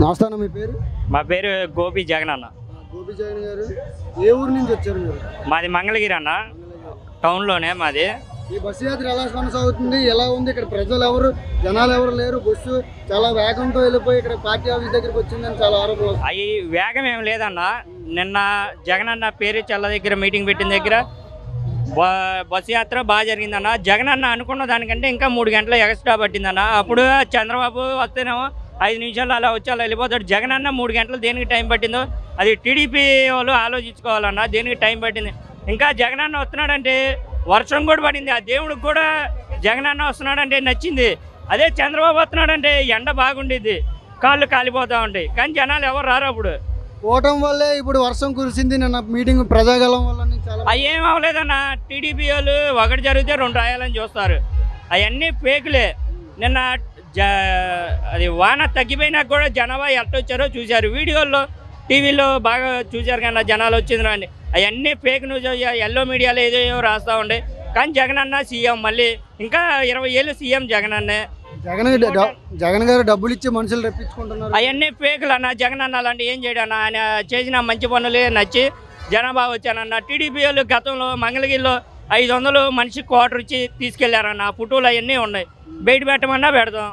నమస్తే మీ పేరు? మా పేరు గోపి జగన్ అన్న. గోపి జగన్ గారు ఏ ఊరు నుంచి వచ్చారు మీరు? మాది మంగళగిరి అన్న, టౌన్లోనే మాది. ఈ బస్సు యాత్ర ఎలా కొనసాగుతుంది, ఎలా ఉంది? ఇక్కడ ప్రజలు ఎవరు, జనాలు ఎవరు లేరు, బస్సు చాలా వేగంతో వెళ్ళిపోయి ఇక్కడ పార్టీ ఆఫీస్ దగ్గరికి వచ్చిందని చాలా ఆరోపణలు. అవి వేగం ఏం లేదన్న. నిన్న జగన్ అన్న పేరు చల్ల దగ్గర మీటింగ్ పెట్టిన దగ్గర బస్సు యాత్ర బాగా జరిగిందన్న. జగన్ అన్న అనుకున్న దానికంటే ఇంకా 3 గంటలు ఎక్స్ట్రా పట్టిందన్న. అప్పుడు చంద్రబాబు వస్తేనేమో 5 నిమిషాలు అలా వచ్చి అలా వెళ్ళిపోతాడు. జగన్ అన్న 3 గంటలు దేనికి టైం పట్టిందో అది టీడీపీ వాళ్ళు ఆలోచించుకోవాలన్న, దేనికి టైం పట్టింది. ఇంకా జగన్ అన్న వస్తున్నాడంటే వర్షం కూడా పడింది, ఆ దేవుడికి కూడా జగన్ అన్న వస్తున్నాడంటే నచ్చింది. అదే చంద్రబాబు వస్తున్నాడంటే ఎండ బాగుండేది, కాళ్ళు కాలిపోతూ ఉంటాయి. కానీ జనాలు ఎవరు రారు. అప్పుడు ఓటం వల్లే ఇప్పుడు వర్షం కురిసింది. నిన్న మీటింగ్ ప్రజాగలం వల్ల అవి ఏం అవ్వలేదన్న. టీడీపీ వాళ్ళు ఒకటి జరిగితే 2 రాయాలని చూస్తారు. అవన్నీ ఫేకులే. నిన్న అది వాన తగ్గిపోయినా కూడా జనాభా ఎట్టొచ్చారో చూశారు, వీడియోల్లో టీవీలో బాగా చూశారు. కన్నా జనాలు వచ్చింది రండి. అవన్నీ ఫేక్ న్యూస్, ఎల్లో మీడియాలో ఏదో రాస్తూ ఉండే. కానీ జగన్ అన్న సీఎం, మళ్ళీ ఇంకా 20 ఏళ్ళు సీఎం జగన్ అన్నే. జగన్ గారు డబ్బులు ఇచ్చి మనుషులు రప్పించుకుంటున్నారు. అవన్నీ ఫేకులు అన్న. జగన్ అన్న అలాంటి ఏం చేయడన్నా, ఆయన చేసిన మంచి పనులే నచ్చి జనాభా వచ్చానన్న. టీడీపీ వాళ్ళు గతంలో మంగళగిరిలో 500 మనిషికి క్వార్టర్ ఇచ్చి తీసుకెళ్లారన్న. ఫోటోలు అవన్నీ ఉన్నాయి, బయట పెట్టమన్నా పెడతాం.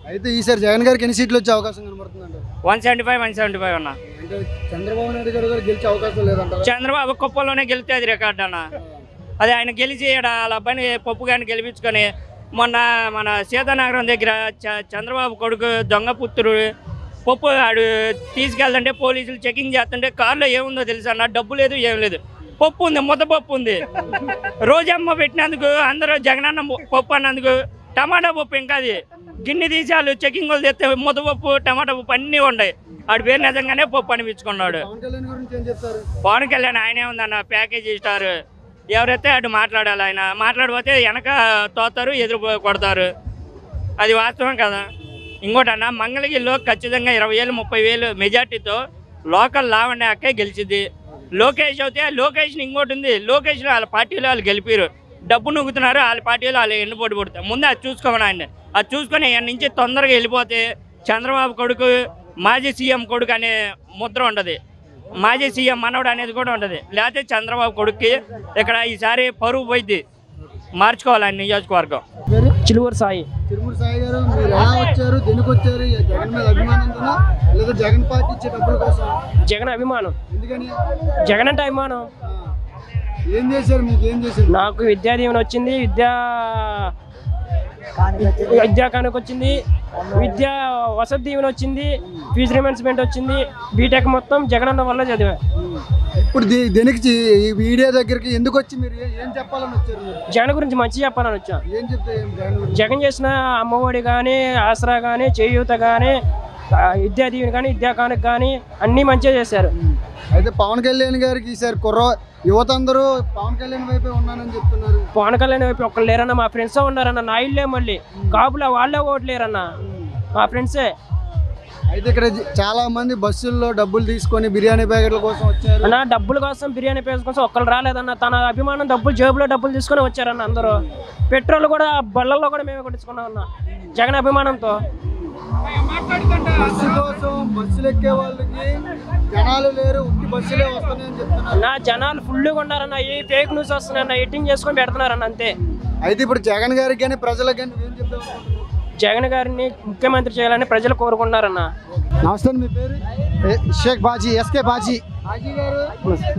అయితే ఈసారి జగన్ గారికి ఎన్ని సీట్లు వచ్చే అవకాశం కనబడుతుందంట? 175 అన్న. అంటే చంద్రబాబు నాయుడు గారు గెలిచే అవకాశం లేదంట. చంద్రబాబు కుప్పంలోనే గెలిస్తే అది రికార్డ్ అన్న. అది ఆయన గెలిచి వాళ్ళ అబ్బాయిని పప్పు గారిని గెలిపించుకొని మొన్న మన సీతానగరం దగ్గర చంద్రబాబు కొడుకు దొంగ పుత్రుడు పప్పు ఆడు తీసుకెళ్తుంటే పోలీసులు చెకింగ్ చేస్తుంటే కారులో ఏముందో తెలుసా అన్న? డబ్బు లేదు, ఏం లేదు. పప్పు ఉంది, ముద్దపప్పు ఉంది. రోజమ్మ పెట్టినందుకు అందరూ జగనన్న పప్పు అన్నందుకు టమాటా పప్పు. ఇంకా అది గిన్నె తీసి వాళ్ళు చెకింగ్ వాళ్ళు తెస్తే ముద్దపప్పు టమాటా పప్పు అన్నీ ఉన్నాయి. ఆడి పేరు నిజంగానే పప్పు అనిపించుకున్నాడు. పవన్ కళ్యాణ్ ఆయనే ఉందన్న, ప్యాకేజీ ఇస్తారు. ఎవరైతే అటు మాట్లాడాలి, ఆయన మాట్లాడిపోతే వెనక తోతారు, ఎదురు కొడతారు. అది వాస్తవం కదా. ఇంకోటి అన్న, మంగళగిరిలో ఖచ్చితంగా 20 ఏళ్ళు 30 వేలు మెజార్టీతో లోకల్ లావండే అక్కే గెలిచింది. లోకేష్ అయితే లోకేష్ని ఇంకోటి ఉంది, లోకేష్లో వాళ్ళ పార్టీలో వాళ్ళు గెలిపారు, డబ్బు నూగుతున్నారు, వాళ్ళ పార్టీలో వాళ్ళు ఎన్నుపోటు పడుతారు. ముందే అది చూసుకోమని ఆయన, అది చూసుకొని ఆయన నుంచి తొందరగా వెళ్ళిపోతే చంద్రబాబు కొడుకు మాజీ సీఎం కొడుకు అనే ముద్ర ఉండదు, మాజీ సీఎం మనవడు అనేది కూడా ఉండదు. లేకపోతే చంద్రబాబు కొడుక్కి ఇక్కడ ఈసారి పరువు పోయింది, మార్చుకోవాలని నియోజకవర్గం. చిలువూరు సాయి. చిలువూరు సాయి గారు, మీరు ఎలా వచ్చారు, దేనికి వచ్చారు? జగన్ మీద అభిమానంతోనా లేదా జగన్ పార్టీ ఇచ్చే డబ్బుల కోసం? జగన్ అభిమానం. ఎందుకని? జగన్ అంటే అభిమానం. ఏం చేశారు, మీకు ఏం చేశారు? నాకు విద్యా దీవెన వచ్చింది, విద్యా కానుక వచ్చింది, విద్యా వసతి దీవెన వచ్చింది, ఫీజు రిమెంబర్స్మెంట్ వచ్చింది. బీటెక్ మొత్తం జగన్ అన్న వల్ల చదివా. ఇప్పుడు దేనికి ఈ వీడియో దగ్గరికి ఎందుకు వచ్చి మీరు ఏం చెప్పాలని వచ్చారు? జగన్ గురించి మంచి చెప్పాలని వచ్చా. ఏం చెప్తే? జగన్ చేసిన అమ్మఒడి కానీ, ఆసరా కానీ, చేయూత కానీ, విద్యా దీవెన కానీ, విద్యా కానుక కానీ అన్నీ మంచిగా చేశారు. అయితే పవన్ కళ్యాణ్ గారికి ఈసారి యువత అందరూ పవన్ కళ్యాణ్ వైపే ఉన్నానని చెప్తున్నారు. పవన్ కళ్యాణ్ వైపు ఒక్కరు లేరన్న, మా ఫ్రెండ్స్ ఉన్నారన్న. నా ఇల్లే మళ్ళీ కాపులా వాళ్ళే ఓట్లేరన్న, మా ఫ్రెండ్సే. అయితే ఇక్కడ చాలా మంది బస్సుల్లో డబ్బులు తీసుకొని బిర్యానీ ప్యాకెట్ల కోసం వచ్చారు అన్న. డబ్బుల కోసం, బిర్యానీ ప్యాకెట్ కోసం ఒక్కరు రాలేదన్న. తన అభిమానం డబ్బులు, జేబులో డబ్బులు తీసుకొని వచ్చారన్న అందరూ. పెట్రోల్ కూడా బళ్ళల్లో కూడా మేమే కొట్టించుకున్నాం అన్న, జగన్ అభిమానంతో. బస్సు కోసం బస్సులు ఎక్కే వాళ్ళకి జనాలు లేరు, ఉట్టి బస్సులే వస్తున్నాయని చెప్తున్నారు. నా జనాలు ఫుల్గా ఉన్నారన్న. ఈ ఫేక్ న్యూస్ వస్తున్నాయన్న, ఎడిటింగ్ చేసుకొని పెడుతున్నారన్న, అంతే. అయితే ఇప్పుడు జగన్ గారికి కానీ ప్రజలకు కానీ ఏం చెప్తారు? జగన్ గారిని ముఖ్యమంత్రి చేయాలని ప్రజలు కోరుకుంటున్నారన్న. నమస్తే, మీ పేరు? షేక్ బాజీ, ఎస్కే బాజీ. బాజీ గారు,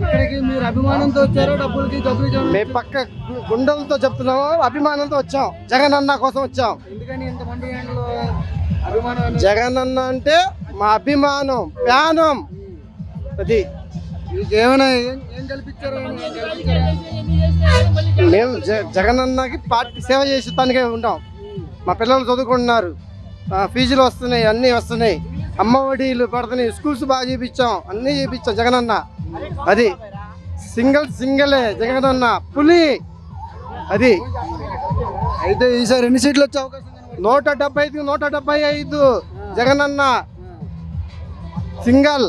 ఇక్కడికి మీరు అభిమానంతో వచ్చారో డబ్బులకి డబ్బులు? మేము పక్క గుండెలతో చెప్తున్నాము, అభిమానంతో వచ్చాం. జగన్ అన్న కోసం వచ్చాం. ఎందుకని ఇంతమంది అభిమానం? జగన్ అన్న అంటే మా అభిమానం, ప్యానం. అది ఏమైనా ఏం కల్పించారు? మేము జగన్ అన్నకి పార్టీ సేవ చేసి తనకే ఉంటాం. మా పిల్లలు చదువుకుంటున్నారు, ఫీజులు వస్తున్నాయి, అన్నీ వస్తున్నాయి, అమ్మ ఒడిలు పడుతున్నాయి, స్కూల్స్ బాగా చూపించాం, అన్నీ చూపించాం జగన్ అన్న. అది సింగలే జగన్ అన్న, పులి అది. అయితే ఈసారి ఎన్ని సీట్లు వచ్చే అవకాశం? 175 175 జగన్ అన్న సింగల్.